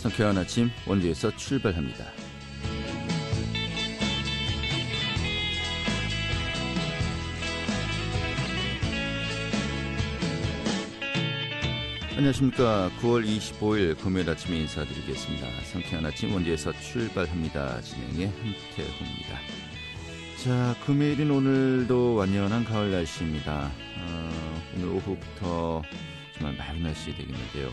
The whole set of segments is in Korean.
상쾌한 아침 원주에서 출발합니다. 안녕하십니까. 9월 25일 금요일 아침에 인사드리겠습니다. 상쾌한 아침 원주에서 출발합니다. 진행의 한태호입니다. 자, 금요일인 오늘도 완연한 가을 날씨입니다. 오늘 오후부터 정말 맑은 날씨 되겠는데요.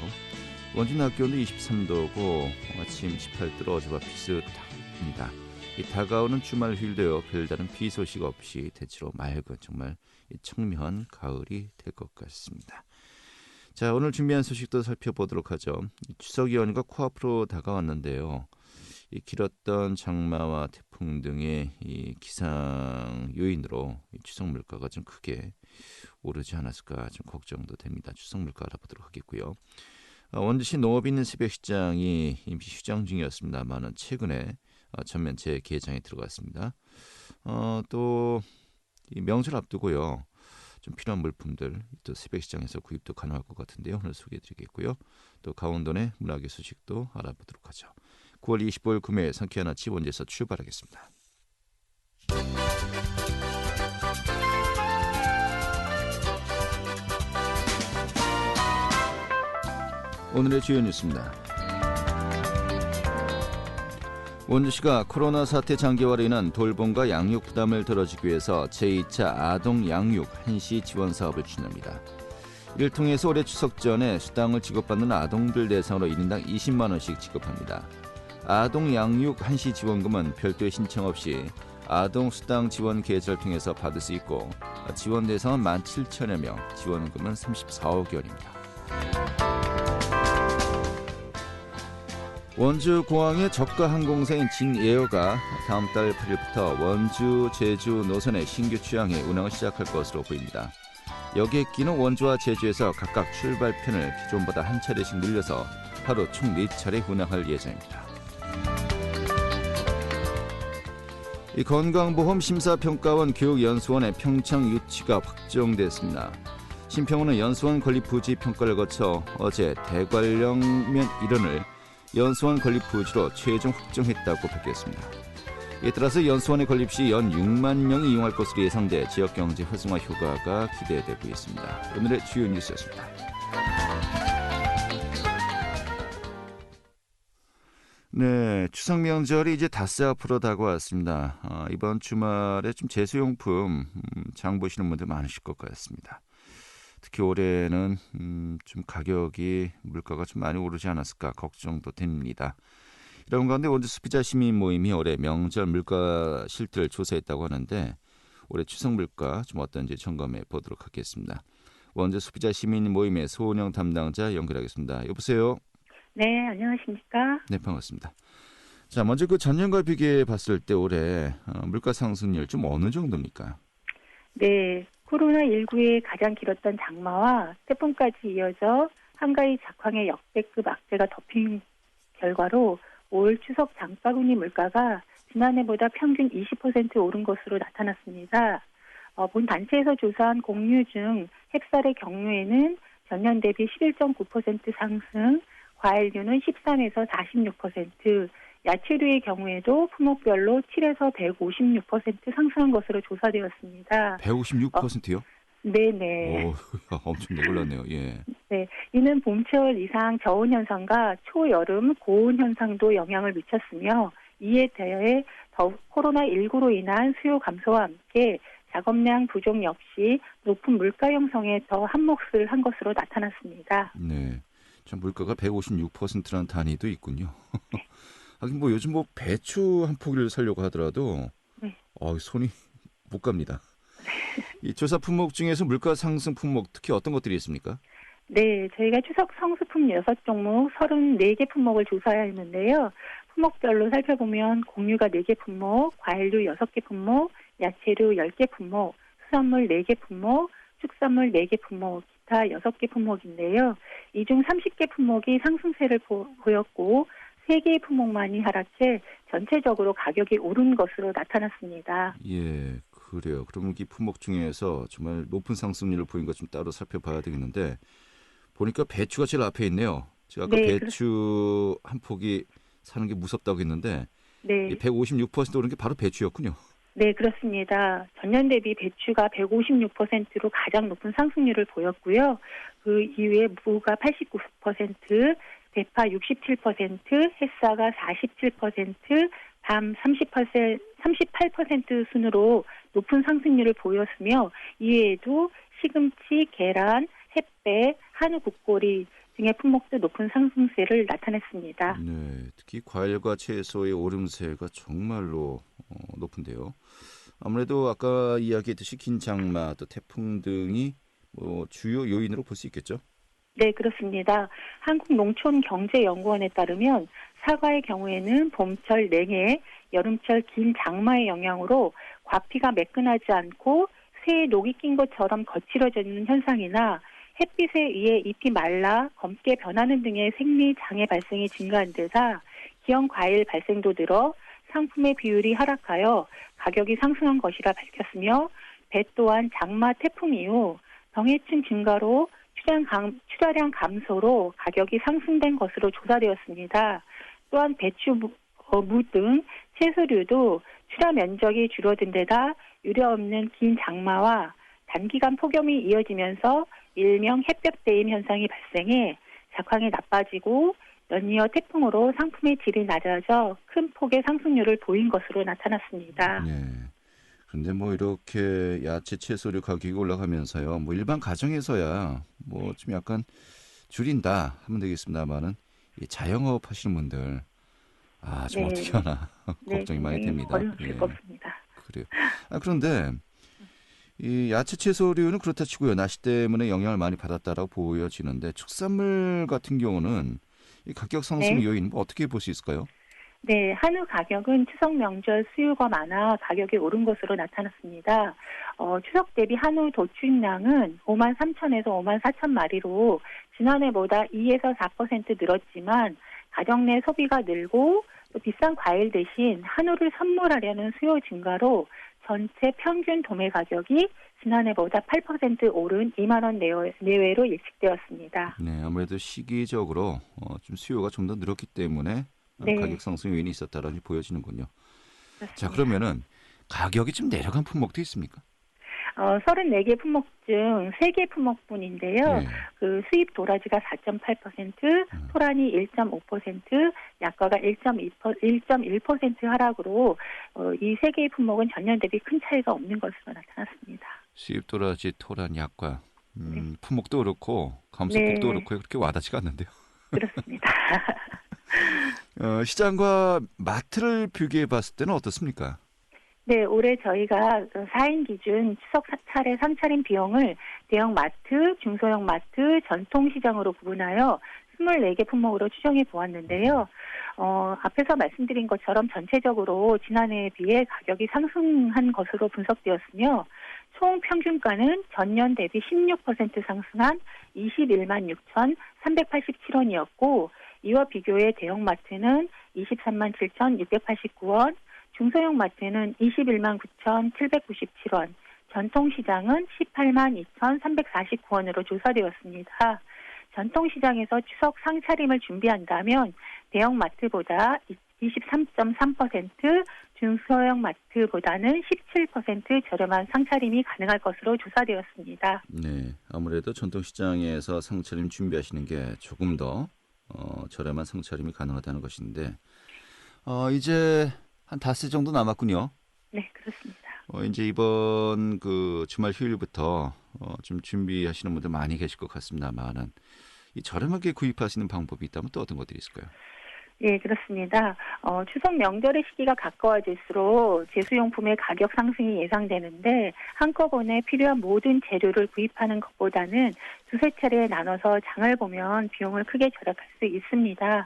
원주 낮 기온도 23도고 아침 18도로 어제와 비슷합니다. 이 다가오는 주말 휴일도요, 별다른 비 소식 없이 대체로 맑은 정말 청명한 가을이 될 것 같습니다. 자, 오늘 준비한 소식도 살펴보도록 하죠. 추석 연휴가 코앞으로 다가왔는데요. 이 길었던 장마와 태풍 등의 이 기상 요인으로 이 추석 물가가 좀 크게 오르지 않았을까 좀 걱정도 됩니다. 추석 물가 알아보도록 하겠고요. 원주시 농업 있는 새벽 시장이 임시 휴장 중이었습니다만은 최근에 전면 재개장에 들어갔습니다. 또 이 명절 앞두고요. 좀 필요한 물품들 또 새벽 시장에서 구입도 가능할 것 같은데요. 오늘 소개해드리겠고요. 또 강원도 내 문화계 소식도 알아보도록 하죠. 9월 25일 금요일 상쾌한 아침 원주에서 출발하겠습니다. 오늘의 주요 뉴스입니다. 원주시가 코로나 사태 장기화로 인한 돌봄과 양육 부담을 덜어주기 위해서 제2차 아동 양육 한시 지원 사업을 추진합니다. 이를 통해서 올해 추석 전에 수당을 지급받는 아동들 대상으로 1인당 20만 원씩 지급합니다. 아동 양육 한시 지원금은 별도의 신청 없이 아동 수당 지원 계좌를 통해서 받을 수 있고 지원 대상은 17,000여 명, 지원금은 34억 원입니다. 원주 공항의 저가 항공사인 진에어가 다음 달 8일부터 원주, 제주 노선의 신규 취항에 운항을 시작할 것으로 보입니다. 여객기는 원주와 제주에서 각각 출발편을 기존보다 한 차례씩 늘려서 하루 총 4차례 운항할 예정입니다. 이 건강보험심사평가원 교육연수원의 평창 유치가 확정됐습니다. 심평원은 연수원 건립 부지 평가를 거쳐 어제 대관령면 일원을 연수원 건립 부지로 최종 확정했다고 밝혔습니다. 이에 따라서 연수원의 건립 시 연 6만 명이 이용할 것으로 예상돼 지역경제 활성화 효과가 기대되고 있습니다. 오늘의 주요 뉴스였습니다. 네, 추석 명절이 이제 닷새 앞으로 다가왔습니다. 이번 주말에 좀 제수용품 장 보시는 분들 많으실 것 같습니다. 특히 올해는 좀 가격이 물가가 좀 많이 오르지 않았을까 걱정도 됩니다. 이런 가운데 원주 소비자 시민 모임이 올해 명절 물가 실태를 조사했다고 하는데 올해 추석 물가 좀 어떤지 점검해 보도록 하겠습니다. 원주 소비자 시민 모임의 소은영 담당자 연결하겠습니다. 여보세요. 네, 안녕하십니까? 네, 반갑습니다. 자, 먼저 그 전년과 비교해 봤을 때 올해 물가 상승률 좀 어느 정도입니까? 네, 코로나19의 가장 길었던 장마와 태풍까지 이어져 한가위 작황의 역대급 악재가 덮인 결과로 올 추석 장바구니 물가가 지난해보다 평균 20% 오른 것으로 나타났습니다. 본 단체에서 조사한 곡류 중 햅쌀의 경우에는 전년 대비 11.9% 상승, 과일류는 13에서 46%, 야채류의 경우에도 품목별로 7에서 156% 상승한 것으로 조사되었습니다. 156%요? 네네. 엄청 놀랐네요. 예. 네, 이는 봄철 이상 저온 현상과 초여름 고온 현상도 영향을 미쳤으며 이에 대해 더욱 코로나19로 인한 수요 감소와 함께 작업량 부족 역시 높은 물가 형성에 더 한몫을 한 것으로 나타났습니다. 네, 참 물가가 156%라는 단위도 있군요. 하긴 뭐 요즘 뭐 배추 한 포기를 사려고 하더라도 네. 손이 못 갑니다. 이 조사 품목 중에서 물가 상승 품목 특히 어떤 것들이 있습니까? 네, 저희가 추석 성수품 6종목 34개 품목을 조사했는데요. 품목별로 살펴보면 곡류가 4개 품목, 과일류 6개 품목, 야채류 10개 품목, 수산물 4개 품목, 축산물 4개 품목, 기타 6개 품목인데요. 이 중 30개 품목이 상승세를 보였고 3개의 품목만이 하락해 전체적으로 가격이 오른 것으로 나타났습니다. 예, 그래요. 그럼 이 품목 중에서 정말 높은 상승률을 보인 것 좀 따로 살펴봐야 되겠는데 보니까 배추가 제일 앞에 있네요. 제가 아까 네, 배추 한 폭이 사는 게 무섭다고 했는데 네. 156% 오른 게 바로 배추였군요. 네, 그렇습니다. 전년 대비 배추가 156%로 가장 높은 상승률을 보였고요. 그 이후에 무가 89%, 대파 67%, 햇사가 47%, 밤 38% 순으로 높은 상승률을 보였으며 이외에도 시금치, 계란, 햇배, 한우 국고리 등의 품목도 높은 상승세를 나타냈습니다. 네, 특히 과일과 채소의 오름세가 정말로 높은데요. 아무래도 아까 이야기했듯이 긴 장마, 또 태풍 등이 주요 요인으로 볼 수 있겠죠. 네, 그렇습니다. 한국농촌경제연구원에 따르면 사과의 경우에는 봄철 냉해, 여름철 긴 장마의 영향으로 과피가 매끈하지 않고 새에 녹이 낀 것처럼 거칠어지는 현상이나 햇빛에 의해 잎이 말라 검게 변하는 등의 생리 장애 발생이 증가한 데다 기형 과일 발생도 늘어 상품의 비율이 하락하여 가격이 상승한 것이라 밝혔으며 배 또한 장마 태풍 이후 병해충 증가로 출하량 감소로 가격이 상승된 것으로 조사되었습니다. 또한 배추, 무 등 채소류도 출하 면적이 줄어든 데다 유례 없는 긴 장마와 단기간 폭염이 이어지면서 일명 햇볕대임 현상이 발생해 작황이 나빠지고 연이어 태풍으로 상품의 질이 낮아져 큰 폭의 상승률을 보인 것으로 나타났습니다. 네. 그런데 이렇게 야채 채소류 가격이 올라가면서요. 일반 가정에서야 좀 약간 줄인다 하면 되겠습니다만은 이 자영업 하시는 분들 좀 네, 어떻게 하나 네, 걱정이 많이 굉장히 됩니다. 어려울 예, 수가 없습니다. 그래요. 그런데 이 야채 채소류는 그렇다 치고요. 날씨 때문에 영향을 많이 받았다라고 보여지는데 축산물 같은 경우는 이 가격 상승 네. 요인 어떻게 볼 수 있을까요? 네, 한우 가격은 추석 명절 수요가 많아 가격이 오른 것으로 나타났습니다. 추석 대비 한우 도축량은 5만 3천에서 5만 4천 마리로 지난해보다 2에서 4% 늘었지만 가정 내 소비가 늘고 또 비싼 과일 대신 한우를 선물하려는 수요 증가로 전체 평균 도매 가격이 지난해보다 8% 오른 2만 원 내외로 예측되었습니다. 네, 아무래도 시기적으로 좀 수요가 좀 더 늘었기 때문에 네, 가격 상승 요인이 있었다라고 보여지는군요. 자, 그렇습니다. 그러면은 가격이 좀 내려간 품목도 있습니까? 34개 품목 중 3개 품목뿐인데요. 예. 그 수입 도라지가 4.8%, 토란이 1.5%, 약과가 1.1% 하락으로 이 3개의 품목은 전년 대비 큰 차이가 없는 것으로 나타났습니다. 수입 도라지, 토란, 약과 네. 품목도 그렇고 감소폭도 네, 그렇고 그렇게 와닿지가 않는데요. 그렇습니다. 시장과 마트를 비교해 봤을 때는 어떻습니까? 네, 올해 저희가 4인 기준 추석 차례 상차림 비용을 대형 마트, 중소형 마트, 전통시장으로 구분하여 24개 품목으로 추정해 보았는데요. 앞에서 말씀드린 것처럼 전체적으로 지난해에 비해 가격이 상승한 것으로 분석되었으며 총 평균가는 전년 대비 16% 상승한 21만 6,387원이었고 이와 비교해 대형마트는 23만 7,689원, 중소형 마트는 21만 9,797원, 전통시장은 18만 2,349원으로 조사되었습니다. 전통시장에서 추석 상차림을 준비한다면 대형마트보다 23.3%, 중소형 마트보다는 17% 저렴한 상차림이 가능할 것으로 조사되었습니다. 네, 아무래도 전통시장에서 상차림 준비하시는 게 조금 더 저렴한 상차림이 가능하다는 것인데 이제 한 닷새 정도 남았군요. 네, 그렇습니다. 이제 이번 그 주말 휴일부터 좀 준비하시는 분들 많이 계실 것 같습니다만은 이 저렴하게 구입하시는 방법이 있다면 또 어떤 것들이 있을까요? 네, 그렇습니다. 추석 명절의 시기가 가까워질수록 제수용품의 가격 상승이 예상되는데 한꺼번에 필요한 모든 재료를 구입하는 것보다는 두세 차례에 나눠서 장을 보면 비용을 크게 절약할 수 있습니다.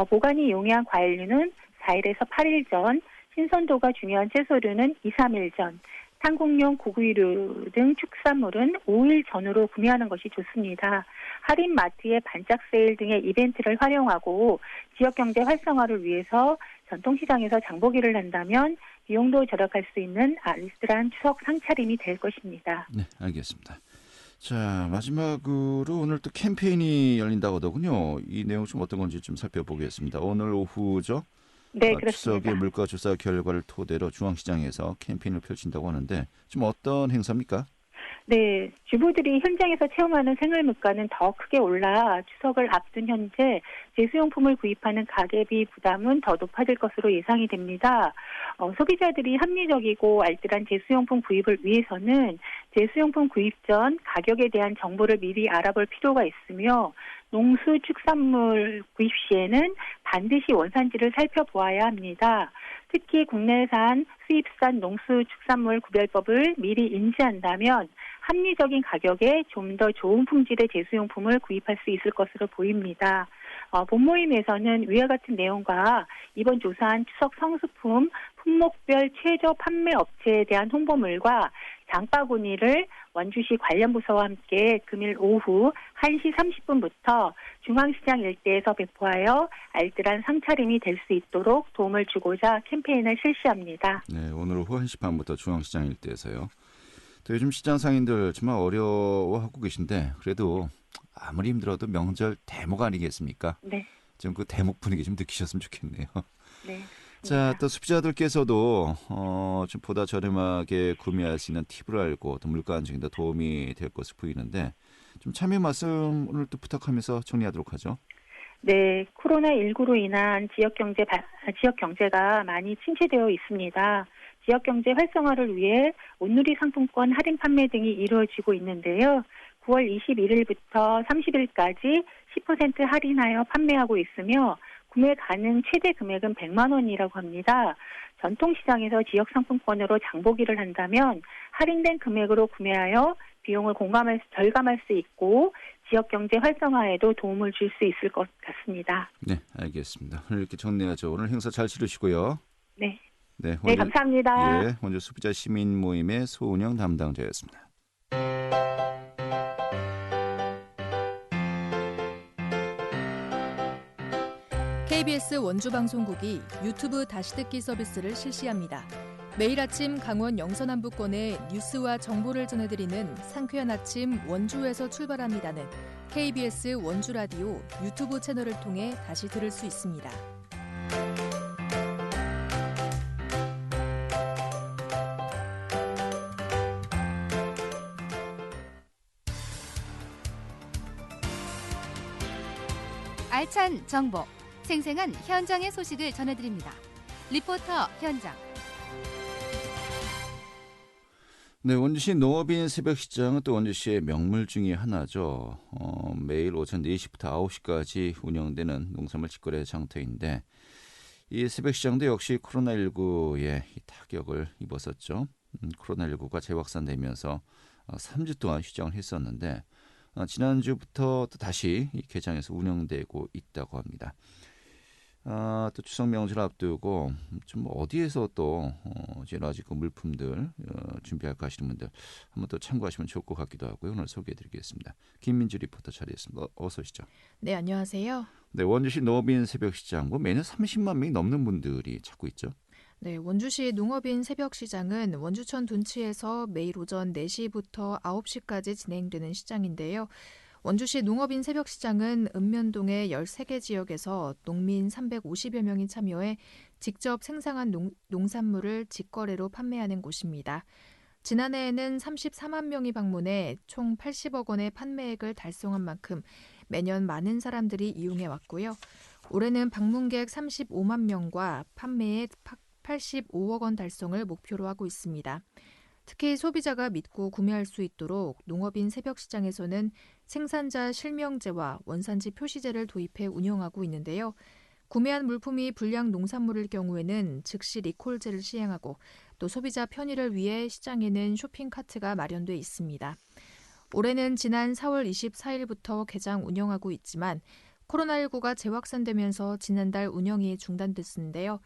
보관이 용이한 과일류는 4일에서 8일 전, 신선도가 중요한 채소류는 2, 3일 전, 한국용 고기류 등 축산물은 5일 전후로 구매하는 것이 좋습니다. 할인 마트의 반짝 세일 등의 이벤트를 활용하고 지역경제 활성화를 위해서 전통시장에서 장보기를 한다면 비용도 절약할 수 있는 알뜰한 추석 상차림이 될 것입니다. 네, 알겠습니다. 자, 마지막으로 오늘 또 캠페인이 열린다고 하더군요. 이 내용 좀 어떤 건지 좀 살펴보겠습니다. 오늘 오후죠. 네, 추석의 그렇습니다. 물가 조사 결과를 토대로 중앙시장에서 캠페인을 펼친다고 하는데 좀 어떤 행사입니까? 네, 주부들이 현장에서 체험하는 생활 물가는 더 크게 올라 추석을 앞둔 현재 제수용품을 구입하는 가계비 부담은 더 높아질 것으로 예상이 됩니다. 소비자들이 합리적이고 알뜰한 제수용품 구입을 위해서는 제수용품 구입 전 가격에 대한 정보를 미리 알아볼 필요가 있으며 농수축산물 구입 시에는 반드시 원산지를 살펴보아야 합니다. 특히 국내산, 수입산 농수축산물 구별법을 미리 인지한다면 합리적인 가격에 좀 더 좋은 품질의 제수용품을 구입할 수 있을 것으로 보입니다. 본모임에서는 위와 같은 내용과 이번 조사한 추석 성수품 품목별 최저 판매 업체에 대한 홍보물과 장바구니를 원주시 관련 부서와 함께 금일 오후 1시 30분부터 중앙시장 일대에서 배포하여 알뜰한 상차림이 될 수 있도록 도움을 주고자 캠페인을 실시합니다. 네, 오늘 오후 1시 반부터 중앙시장 일대에서요. 또 요즘 시장 상인들 정말 어려워하고 계신데 그래도 아무리 힘들어도 명절 대목 아니겠습니까? 네. 좀 그 대목 분위기 좀 느끼셨으면 좋겠네요. 네. 자, 또 소비자들께서도 좀 보다 저렴하게 구매할 수 있는 팁을 알고 또 물가 안정에 더 도움이 될 것으로 보이는데 좀 참여 말씀을 또 부탁하면서 정리하도록 하죠. 네, 코로나19로 인한 지역 경제가 많이 침체되어 있습니다. 지역 경제 활성화를 위해 온누리 상품권 할인 판매 등이 이루어지고 있는데요. 9월 21일부터 30일까지 10% 할인하여 판매하고 있으며 구매 가능 최대 금액은 100만 원이라고 합니다. 전통시장에서 지역 상품권으로 장보기를 한다면 할인된 금액으로 구매하여 비용을 절감할 수 있고 지역 경제 활성화에도 도움을 줄 수 있을 것 같습니다. 네, 알겠습니다. 오늘 이렇게 정리하죠. 오늘 행사 잘 치르시고요. 네. 네, 네, 감사합니다. 예, 원주 소비자 시민 모임의 소은영 담당자였습니다. KBS 원주방송국이 유튜브 다시 듣기 서비스를 실시합니다. 매일 아침 강원 영서남부권의 뉴스와 정보를 전해드리는 상쾌한 아침 원주에서 출발합니다는 KBS 원주라디오 유튜브 채널을 통해 다시 들을 수 있습니다. 알찬 정보, 생생한 현장의 소식을 전해드립니다. 리포터 현장. 네, 원주시 농업인 새벽시장은 또 원주시의 명물 중에 하나죠. 매일 오전 4시부터 9시까지 운영되는 농산물 직거래 장터인데 이 새벽시장도 역시 코로나19의 타격을 입었었죠. 코로나19가 재확산되면서 3주 동안 휴장을 했었는데 지난주부터 또 다시 이 개장해서 운영되고 있다고 합니다. 또 추석 명절 앞두고 좀 어디에서 또 여러 가지 그 물품들 준비할까 하시는 분들 한번 또 참고하시면 좋을 것 같기도 하고요. 오늘 소개해드리겠습니다. 김민주 리포터 자리했습니다. 어서 오시죠. 네, 안녕하세요. 네, 원주시 농업인 새벽시장 매년 30만 명이 넘는 분들이 찾고 있죠. 네, 원주시 농업인 새벽시장은 원주천 둔치에서 매일 오전 4시부터 9시까지 진행되는 시장인데요. 원주시 농업인 새벽시장은 읍면동의 13개 지역에서 농민 350여 명이 참여해 직접 생산한 농산물을 직거래로 판매하는 곳입니다. 지난해에는 34만 명이 방문해 총 80억 원의 판매액을 달성한 만큼 매년 많은 사람들이 이용해 왔고요. 올해는 방문객 35만 명과 판매액 85억 원 달성을 목표로 하고 있습니다. 특히 소비자가 믿고 구매할 수 있도록 농업인 새벽시장에서는 생산자 실명제와 원산지 표시제를 도입해 운영하고 있는데요. 구매한 물품이 불량 농산물일 경우에는 즉시 리콜제를 시행하고 또 소비자 편의를 위해 시장에는 쇼핑카트가 마련돼 있습니다. 올해는 지난 4월 24일부터 개장 운영하고 있지만 코로나19가 재확산되면서 지난달 운영이 중단됐는데요.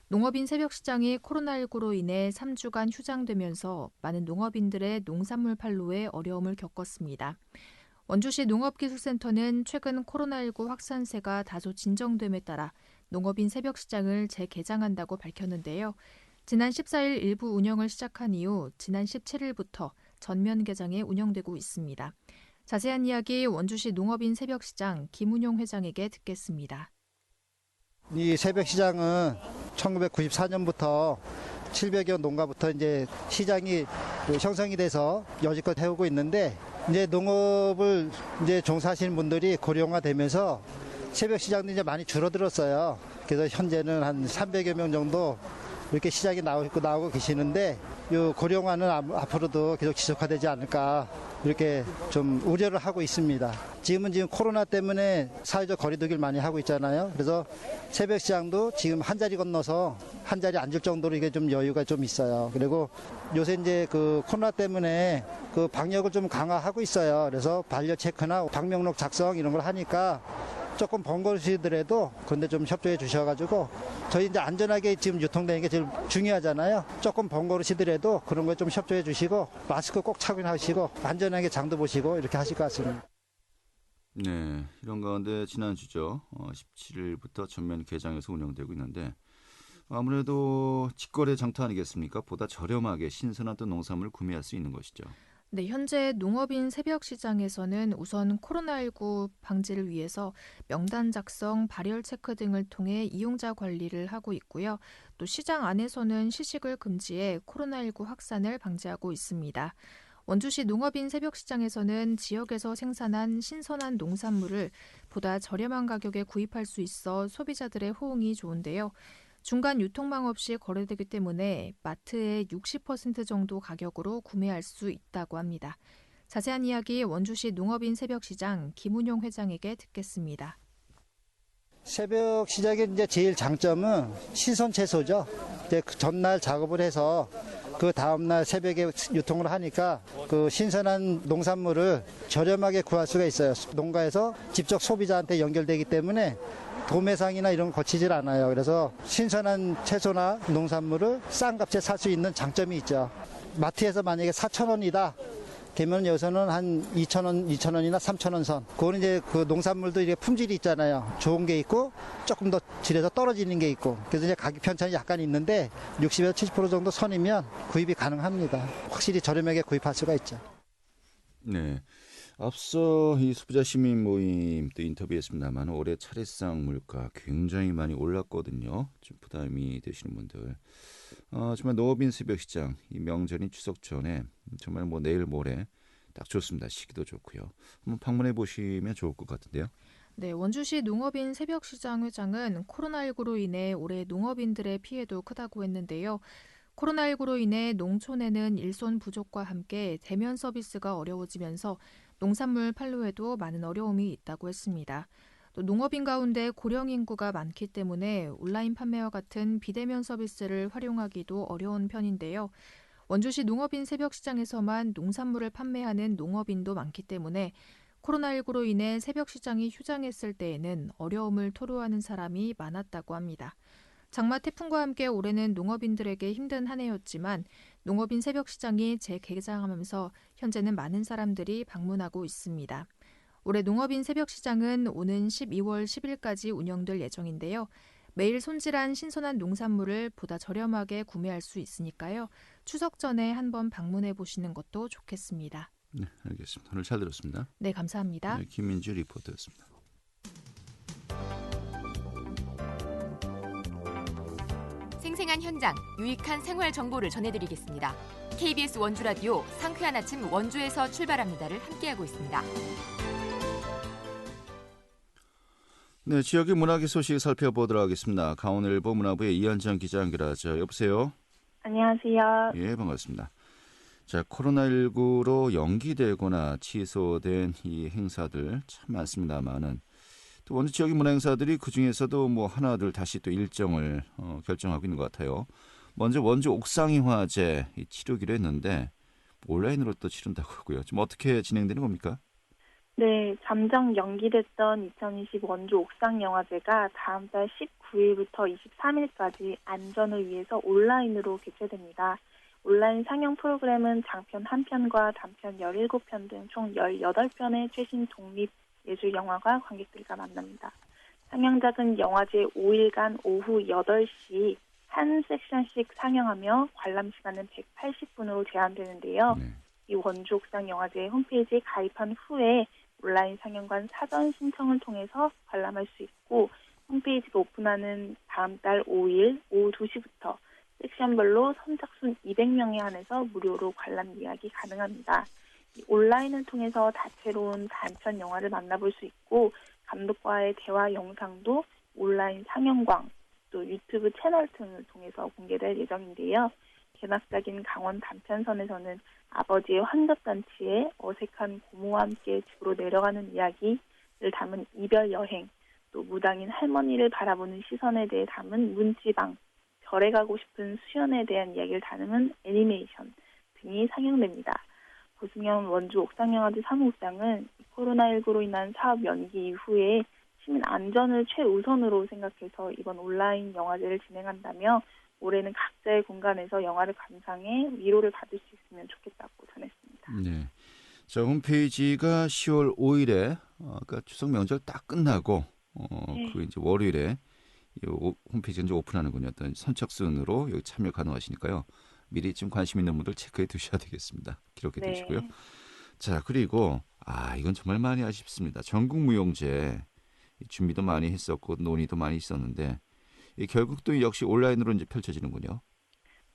농업인 새벽시장이 코로나19로 인해 3주간 휴장되면서 많은 농업인들의 농산물 판로에 어려움을 겪었습니다. 원주시 농업기술센터는 최근 코로나19 확산세가 다소 진정됨에 따라 농업인 새벽시장을 재개장한다고 밝혔는데요. 지난 14일 일부 운영을 시작한 이후 지난 17일부터 전면 개장에 운영되고 있습니다. 자세한 이야기 원주시 농업인 새벽시장 김운용 회장에게 듣겠습니다. 이 새벽시장은 1994년부터 700여 농가부터 이제 시장이 형성이 돼서 여지껏 해오고 있는데 이제 농업을 이제 종사하시는 분들이 고령화되면서 새벽시장도 이제 많이 줄어들었어요. 그래서 현재는 한 300여 명 정도 이렇게 시장에 나오고 계시는데 이 고령화는 앞으로도 계속 지속화되지 않을까 이렇게 좀 우려를 하고 있습니다. 지금 코로나 때문에 사회적 거리두기를 많이 하고 있잖아요. 그래서 새벽시장도 지금 한 자리 건너서 한 자리 앉을 정도로 이게 좀 여유가 좀 있어요. 그리고 요새 이제 그 코로나 때문에 그 방역을 좀 강화하고 있어요. 그래서 반려 체크나 방명록 작성 이런 걸 하니까 조금 번거로우시더라도 그런데 좀 협조해 주셔가지고 저희 이제 안전하게 지금 유통되는 게 제일 중요하잖아요. 조금 번거로우시더라도 그런 거 좀 협조해 주시고 마스크 꼭 착용하시고 안전하게 장도 보시고 이렇게 하실 것 같습니다. 네, 이런 가운데 지난주죠. 17일부터 전면 개장해서 운영되고 있는데 아무래도 직거래 장터 아니겠습니까? 보다 저렴하게 신선한 또 농산물을 구매할 수 있는 것이죠. 네, 현재 농업인 새벽시장에서는 우선 코로나19 방지를 위해서 명단 작성, 발열 체크 등을 통해 이용자 관리를 하고 있고요. 또 시장 안에서는 시식을 금지해 코로나19 확산을 방지하고 있습니다. 원주시 농업인 새벽시장에서는 지역에서 생산한 신선한 농산물을 보다 저렴한 가격에 구입할 수 있어 소비자들의 호응이 좋은데요. 중간 유통망 없이 거래되기 때문에 마트의 60% 정도 가격으로 구매할 수 있다고 합니다. 자세한 이야기 원주시 농업인 새벽시장 김운용 회장에게 듣겠습니다. 새벽 시장의 이제 제일 장점은 신선 채소죠. 이제 그 전날 작업을 해서 그 다음날 새벽에 유통을 하니까 그 신선한 농산물을 저렴하게 구할 수가 있어요. 농가에서 직접 소비자한테 연결되기 때문에 도매상이나 이런 거 거치질 않아요. 그래서 신선한 채소나 농산물을 싼 값에 살 수 있는 장점이 있죠. 마트에서 만약에 4,000원이다. 되면 여기서는 한 2,000원이나 3,000원 선. 그거는 이제 그 농산물도 이제 품질이 있잖아요. 좋은 게 있고 조금 더 질에서 떨어지는 게 있고. 그래서 이제 가격 편차는 약간 있는데 60에서 70% 정도 선이면 구입이 가능합니다. 확실히 저렴하게 구입할 수가 있죠. 네. 앞서 이 소비자 시민 모임 때 인터뷰했습니다만 올해 차례상 물가 굉장히 많이 올랐거든요. 좀 부담이 되시는 분들. 정말 농업인 새벽시장 이 명절인 추석 전에 정말 뭐 내일 모레 딱 좋습니다. 시기도 좋고요. 한번 방문해 보시면 좋을 것 같은데요. 네, 원주시 농업인 새벽시장 회장은 코로나19로 인해 올해 농업인들의 피해도 크다고 했는데요. 코로나19로 인해 농촌에는 일손 부족과 함께 대면 서비스가 어려워지면서 농산물 판로에도 많은 어려움이 있다고 했습니다. 또 농업인 가운데 고령 인구가 많기 때문에 온라인 판매와 같은 비대면 서비스를 활용하기도 어려운 편인데요. 원주시 농업인 새벽시장에서만 농산물을 판매하는 농업인도 많기 때문에 코로나19로 인해 새벽시장이 휴장했을 때에는 어려움을 토로하는 사람이 많았다고 합니다. 장마 태풍과 함께 올해는 농업인들에게 힘든 한 해였지만 농업인 새벽시장이 재개장하면서 현재는 많은 사람들이 방문하고 있습니다. 올해 농업인 새벽시장은 오는 12월 10일까지 운영될 예정인데요. 매일 손질한 신선한 농산물을 보다 저렴하게 구매할 수 있으니까요. 추석 전에 한번 방문해 보시는 것도 좋겠습니다. 네, 알겠습니다. 오늘 잘 들었습니다. 네, 감사합니다. 네, 김민주 리포터였습니다. 생생한 현장, 유익한 생활 정보를 전해드리겠습니다. KBS 원주라디오 상쾌한 아침 원주에서 출발합니다를 함께하고 있습니다. 네, 지역의 문화계 소식 살펴보도록 하겠습니다. 강원일보 문화부의 이현정 기자 연결하죠. 여보세요? 안녕하세요. 예, 반갑습니다. 자, 코로나19로 연기되거나 취소된 이 행사들 참 많습니다만은 또 원주 지역의 문화 행사들이 그중에서도 뭐 하나둘 다시 또 일정을 결정하고 있는 것 같아요. 먼저 원주 옥상이 화제 치르기로 했는데 온라인으로 또 치른다고 하고요. 좀 어떻게 진행되는 겁니까? 네, 잠정 연기됐던 2020 원주 옥상영화제가 다음 달 19일부터 23일까지 안전을 위해서 온라인으로 개최됩니다. 온라인 상영 프로그램은 장편 1편과 단편 17편 등 총 18편의 최신 독립예술영화가 관객들과 만납니다. 상영작은 영화제 5일간 오후 8시 한 섹션씩 상영하며 관람 시간은 180분으로 제한되는데요. 네. 이 원주 옥상 영화제 홈페이지에 가입한 후에 온라인 상영관 사전 신청을 통해서 관람할 수 있고 홈페이지가 오픈하는 다음 달 5일 오후 2시부터 섹션별로 선착순 200명에 한해서 무료로 관람 예약이 가능합니다. 온라인을 통해서 다채로운 단편 영화를 만나볼 수 있고 감독과의 대화 영상도 온라인 상영관 또 유튜브 채널 등을 통해서 공개될 예정인데요. 개막작인 강원 단편선에서는 아버지의 환갑잔치에 어색한 고모와 함께 집으로 내려가는 이야기를 담은 이별 여행, 또 무당인 할머니를 바라보는 시선에 대해 담은 문지방, 별에 가고 싶은 수연에 대한 이야기를 다루는 애니메이션 등이 상영됩니다. 고승현 원주 옥상영화제 사무국장은 코로나19로 인한 사업 연기 이후에 시민 안전을 최우선으로 생각해서 이번 온라인 영화제를 진행한다며 올해는 각자의 공간에서 영화를 감상해 위로를 받을 수 있으면 좋겠다고 전했습니다. 네. 자, 홈페이지가 10월 5일에 그러니까 추석 명절 딱 끝나고 네. 그 이제 월요일에 이 홈페이지가 이제 오픈하는군요. 어떤 선착순으로 여기 참여 가능하시니까요. 미리 좀 관심 있는 분들 체크해 두셔야 되겠습니다. 기록해 네. 두시고요. 자, 그리고 이건 정말 많이 아쉽습니다. 전국무용제 준비도 많이 했었고 논의도 많이 있었는데 결국 또 역시 온라인으로 이제 펼쳐지는군요.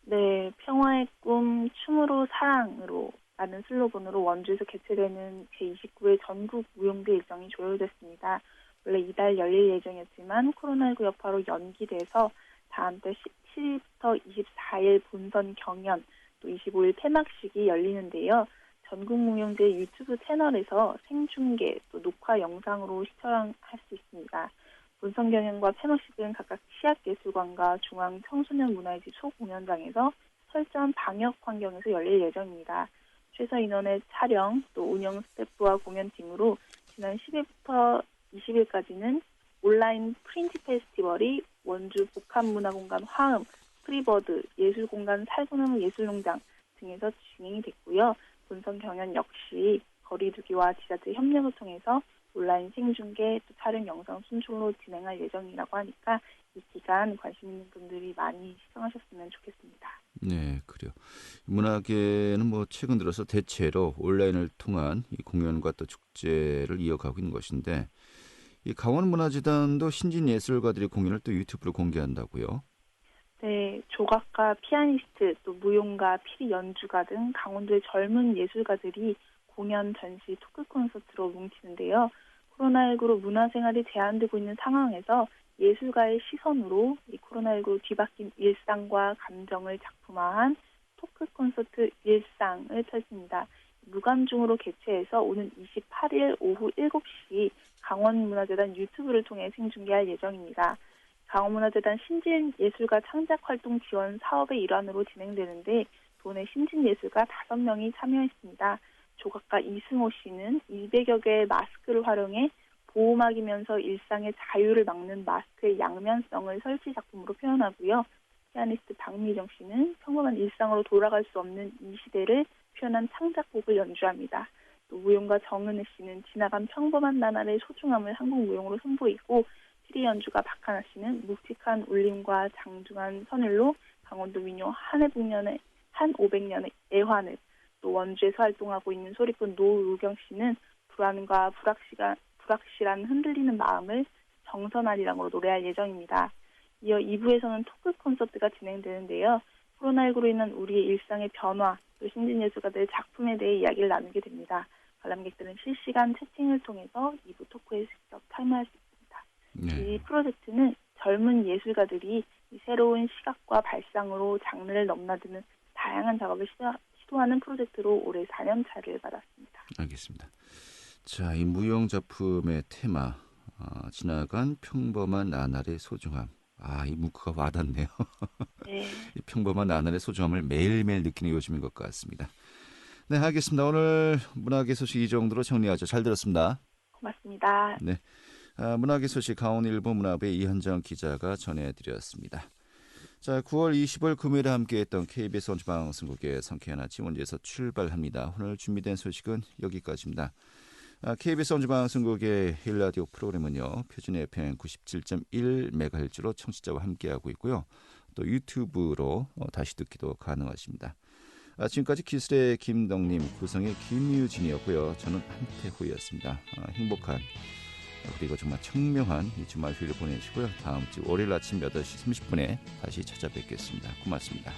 네, 평화의 꿈, 춤으로 사랑으로 라는 슬로건으로 원주에서 개최되는 제29회 전국 무용대 일정이 조율됐습니다. 원래 이달 열릴 예정이었지만 코로나19 여파로 연기돼서 다음 달 17일부터 24일 본선 경연, 또 25일 폐막식이 열리는데요. 전국무용제 유튜브 채널에서 생중계, 또 녹화 영상으로 시청할 수 있습니다. 본선 경연과 폐막식은 각각 치악예술관과 중앙청소년문화회지 소공연장에서 설정 방역 환경에서 열릴 예정입니다. 최소 인원의 촬영, 또 운영 스태프와 공연팀으로 지난 10일부터 20일까지는 온라인 프린트 페스티벌이 원주 복합문화공간 화음, 프리버드, 예술공간 살구나무 예술농장 등에서 진행이 됐고요. 본선 경연 역시 거리두기와 지자체 협력을 통해서 온라인 생중계, 또 촬영 영상 순출로 진행할 예정이라고 하니까 이 기간 관심 있는 분들이 많이 시청하셨으면 좋겠습니다. 네, 그래요. 문화계는 뭐 최근 들어서 대체로 온라인을 통한 이 공연과 또 축제를 이어가고 있는 것인데 이 강원문화재단도 신진 예술가들의 공연을 또 유튜브로 공개한다고요? 네, 조각가, 피아니스트, 또 무용가, 피리 연주가 등 강원도의 젊은 예술가들이 공연, 전시, 토크 콘서트로 뭉치는데요. 코로나19로 문화생활이 제한되고 있는 상황에서 예술가의 시선으로 이 코로나19로 뒤바뀐 일상과 감정을 작품화한 토크 콘서트 일상을 펼칩니다. 무관중으로 개최해서 오는 28일 오후 7시 강원문화재단 유튜브를 통해 생중계할 예정입니다. 강원문화재단 신진예술가 창작활동 지원 사업의 일환으로 진행되는데 도내 신진예술가 5명이 참여했습니다. 조각가 이승호 씨는 200여 개의 마스크를 활용해 보호막이면서 일상의 자유를 막는 마스크의 양면성을 설치 작품으로 표현하고요. 피아니스트 박미정 씨는 평범한 일상으로 돌아갈 수 없는 이 시대를 표현한 창작곡을 연주합니다. 또 무용가 정은혜 씨는 지나간 평범한 나날의 소중함을 한국 무용으로 선보이고 피리 연주가 박하나 씨는 묵직한 울림과 장중한 선율로 강원도 민요 한해북년의 한 500년의 애환을, 또 원주에서 활동하고 있는 소리꾼 노우경 씨는 불안과 불확실한 흔들리는 마음을 정선아리랑으로 노래할 예정입니다. 이어 2부에서는 토크 콘서트가 진행되는데요. 코로나19로 인한 우리의 일상의 변화, 또 신진예술가들의 작품에 대해 이야기를 나누게 됩니다. 관람객들은 실시간 채팅을 통해서 2부 토크에 직접 참여할 수 있습니다. 네. 이 프로젝트는 젊은 예술가들이 새로운 시각과 발상으로 장르를 넘나드는 다양한 작업을 시도하는 프로젝트로 올해 4년차를 받았습니다. 알겠습니다. 자, 이 무용 작품의 테마 지나간 평범한 나날의 소중함. 이 문구가 와닿네요. 네. 이 평범한 나날의 소중함을 매일매일 느끼는 요즘인 것 같습니다. 네, 알겠습니다. 오늘 문화계 소식 이 정도로 정리하죠. 잘 들었습니다. 고맙습니다. 네, 문화계 소식 강원일보 문화부의 이현정 기자가 전해드렸습니다. 자, 9월 20일 금요일에 함께했던 KBS 원주방송국의 성쾌한 아침 원주에서 출발합니다. 오늘 준비된 소식은 여기까지입니다. KBS 원주방송국의 일라디오 프로그램은요, 표준 FM 97.1MHz로 청취자와 함께하고 있고요. 또 유튜브로 다시 듣기도 가능하십니다. 지금까지 기술의 김덕님, 구성의 김유진이었고요. 저는 한태호였습니다. 행복한 그리고 정말 청명한 이 주말 휴일 보내시고요. 다음 주 월요일 아침 8시 30분에 다시 찾아뵙겠습니다. 고맙습니다.